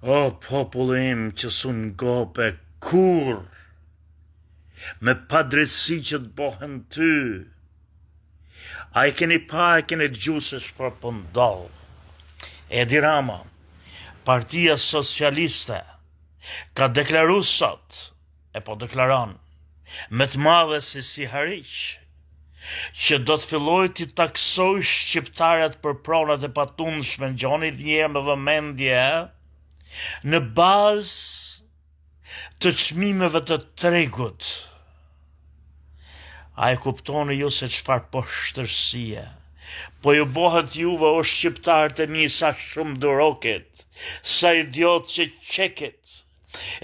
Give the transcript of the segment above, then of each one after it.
O populli im që sun gope kur, me padrejtësi që të bohen ty, a i keni pa, e keni dëgju se çfarë po ndodh. Edi Rama, Partia Socialiste, ka deklaru sot, e po deklaron, me të madhe si Hariq, që do të filloj të taksoj shqiptarët për pronat e patundshme, ngjoni një me vëmendje, në bazë të çmimeve të tregut. A e kuptoni ju se çfarë poshtërsie? Po ju bohet juve o shqiptarët e mi sa shumë durokit, sa idiot që qeket,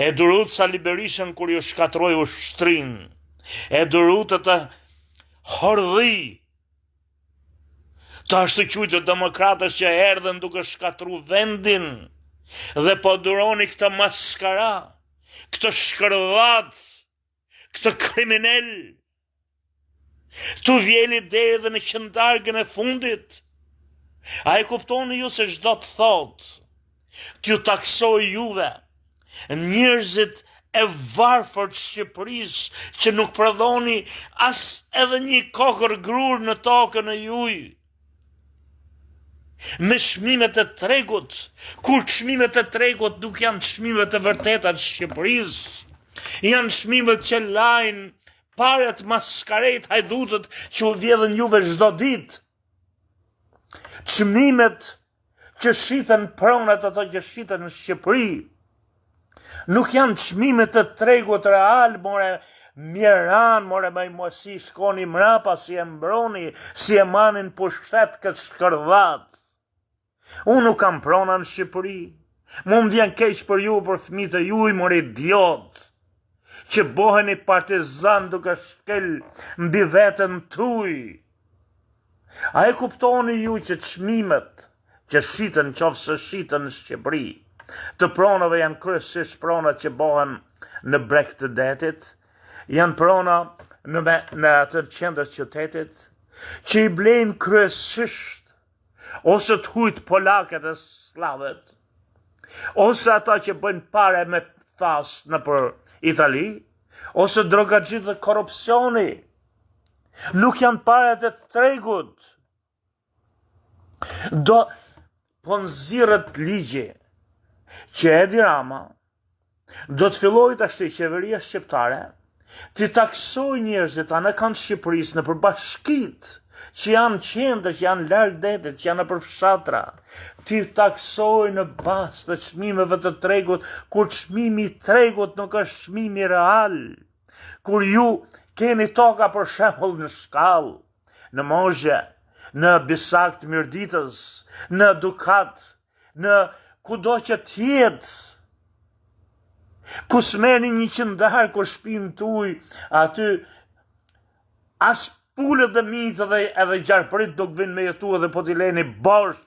e durut sa Liberishën kur ju shkatroj ushtrin, e durut të hordhi, të ashtë të qujtë demokratës që erdhen duke shkatru vendin, dhe po duroni këtë maskara, këtë shkërdhat, këtë kriminel, tu vjeli deri dhe në qëndargën e fundit. A e kuptoni ju se çdo të thot, t'ju taksoj juve, njerëzit e varfër të Shqipërisë që nuk prodhoni as edhe një kokër grur në tokën e juj. Me çmimet e tregut, kur çmimet e tregut nuk janë çmimet e vërteta të Shqipërisë, janë çmimet që lajnë paret maskarejt hajdutët që u vjedhen juve çdo ditë. Çmimet që shiten pronat ato që shiten në Shqipëri, nuk janë çmimet të tregut real, more mjeran, more si shkoni mrapa, si e mbroni, si e manin pushtet këtë shkërdhat. Unë nuk kam prona në Shqipëri, mund vjen keq për ju, për fëmijët e juj, more idiot, që boheni partizan duke shkel mbi veten tuj. A e kuptoni ju që çmimet që shiten, qofse shiten në Shqipëri, të pronave janë kryesisht prona që bohen në breg të detit, janë prona në atë qendër të qytetit, që i blejnë kryesisht ose të hujt polakët e sllavet, ose ata që bëjnë pare me thas në për Itali, ose drogaxhit dhe korrupsioni. Nuk janë paret e tregut. Po nxirret ligji që Edi Rama do të fillojë tash qeveria shqiptare të taksoj njerëzit anë kanë Shqipërisë në përbashkit që janë qendër, që janë larg detit, që janë nëpër fshatra, ti taksoj në bazë të çmimeve të tregut, kur çmimi i tregut nuk është çmimi real. Kur ju keni toka për shembull në Shkallë, në Moshe, në Bisak të Mirditës, në Dukat, në kudo që tjetë, ku s'merrni një qendar kur shtëpinë tuaj, aty as pulët dhe mitë edhe gjarpërit nuk vinë me jetu edhe po t'i leni bosh,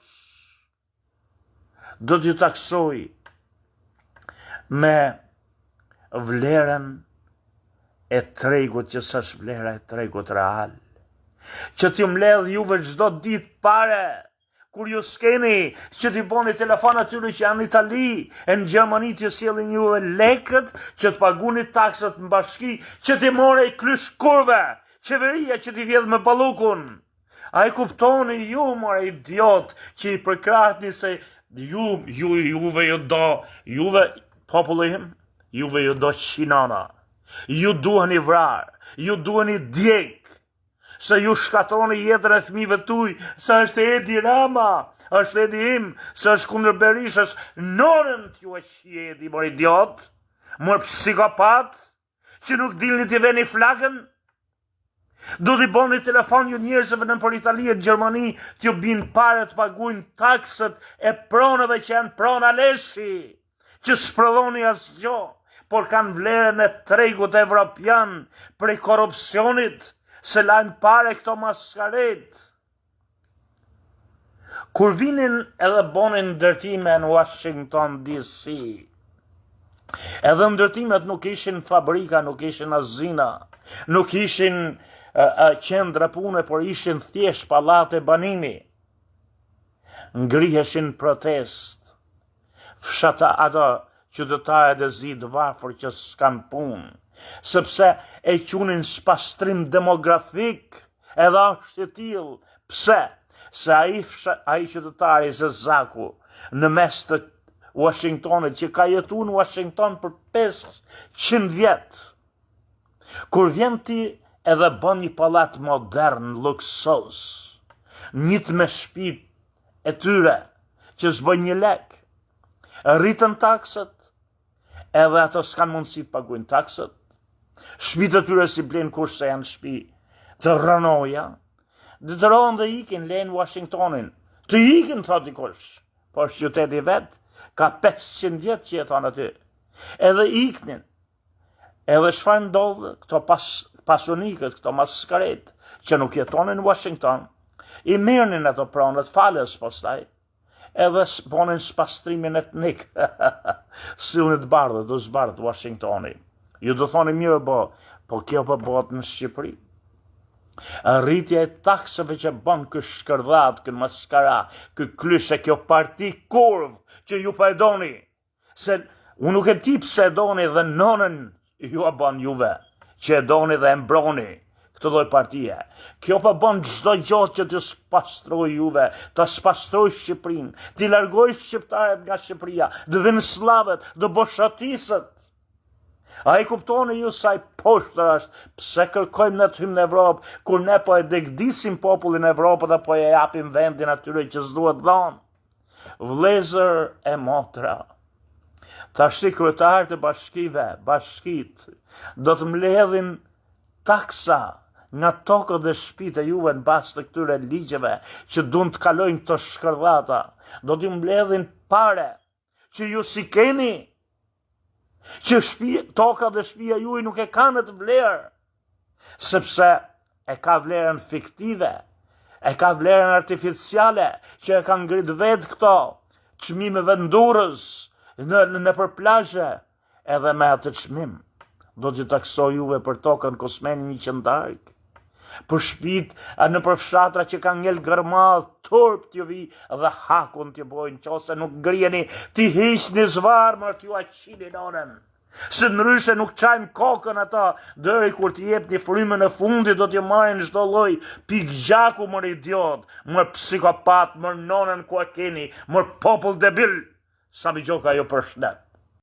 do t'ju taksoj me vlerën e tregut që s'është vlera e tregut real, që t'ju mbledh juve çdo ditë pare, kur ju s'keni, që t'i boni telefon atyre që janë në Itali, e në Gjermani t'ju sjellin juve lekët, që t'paguni taksat në bashki, që t'i more i krysh kurve, qeveria që t'i vjedh me ballukun. A i kuptoni ju, more idiot, që i përkrahni se juve ju do, juve, popullim, juve ju do qinana, ju duheni vrar, ju duheni djeg, se ju shkatroni jetën e fëmijëve tuaj, se është Edi Rama, është Edi im, se është kundër Berishës, nonën t'ju e qieti, more idiot, more psikopat, që nuk dilni t'i veni flakën. Do t'i boni telefon ju njerëzve në për Itali e Gjermani, t'ju bin pare të paguajnë taksët e pronave që janë prona leshi, që s'prodhoni asgjë, por kanë vlerën e tregut evropian prej korrupsionit, se lajnë pare këto maskaret. Kur vinin edhe bonin ndërtime në Washington DC, edhe ndërtimet nuk ishin fabrika, nuk ishin azina, nuk ishin qendra pune, por ishin thjesht pallate banimi. Ngriheshin protest. fshata ato qytetarët e zi të varfër që s'kan punë, sepse e qunin spastrim demografik, edhe është e tillë. Pse? Se ai qytetari se Zaku në mes të Washingtonit, që ka jetu në Washington për 500 vjet, kur vjen ti edhe bën një pallat modern, luksos, njët me shtëpit e tyre, që s'bën një lek, rritën taksët, edhe ato s'kan mundësi të paguajnë taksët, shtëpitë e tyre si blen kush se janë shtëpi të rënoja, detërohen dhe ikin, lejnë Washingtonin, të ikin, thot dikush, por qyteti vet ka 500 vjet që jeton aty, edhe iknin, edhe çfarë ndodh, këto pasunikët, këto maskaret, që nuk jetonin në Washington, i merrnin ato pronët falës pastaj, edhe bonin spastrimin etnik, sillnin të bardhët, do zbardh Washingtoni. Ju do thoni mirë po kjo po bëhet në Shqipëri. Rritja e taksave që bën kë shkërdhat, kë maskara, kë klyshe, kjo parti kurv që ju pa e doni. Se unë nuk e di pse e doni dhe nonën ju a bën juve, që e doni dhe e mbroni këtë lloj partie. Kjo pa bën çdo gjë që të spastroj juve, të spastroj Shqipërinë, të largoj shqiptarët nga Shqipëria, të vinë sllavet, të boshatisët. A i kuptoni ju sa i poshtër është, pse kërkojmë në të hymë në Evropë, kur ne po e degdisim popullin e Evropë dhe po e japim vendin atyre që s'duhet dhënë. Vlezër e motra, tashti kryetarët e bashkit, do të mbledhin taksa nga tokët dhe shtëpitë e juve në bazë të këtyre ligjeve që duan të kalojnë këto shkërdhata, do t'ju mbledhin pare që ju si keni, që toka dhe shtëpia juaj nuk e kanë të vlerë, sepse e ka vlerën fiktive, e ka vlerën artificiale, që e kanë ngrit vetë këto çmimeve ndurës në plazhe, edhe me atë çmim do t'ju taksoj juve për tokën Kosmeni 100 për shtëpitë në përfshatra që kanë ngel gërmall, turp t'ju vi dhe hakun t'ju bojnë, qose nuk ngrijeni t'i hiqni zvarmër t'ju aqini nonën. Se ndryshe nuk çajmë kokën ata, deri kur t'i jepni frymën e fundit do t'ju marrin çdo lloj pikgjaku, mër idiot, mër psikopat, mër nonën ku e keni, mër popull debil. Sa mi gjoka jo përshnet.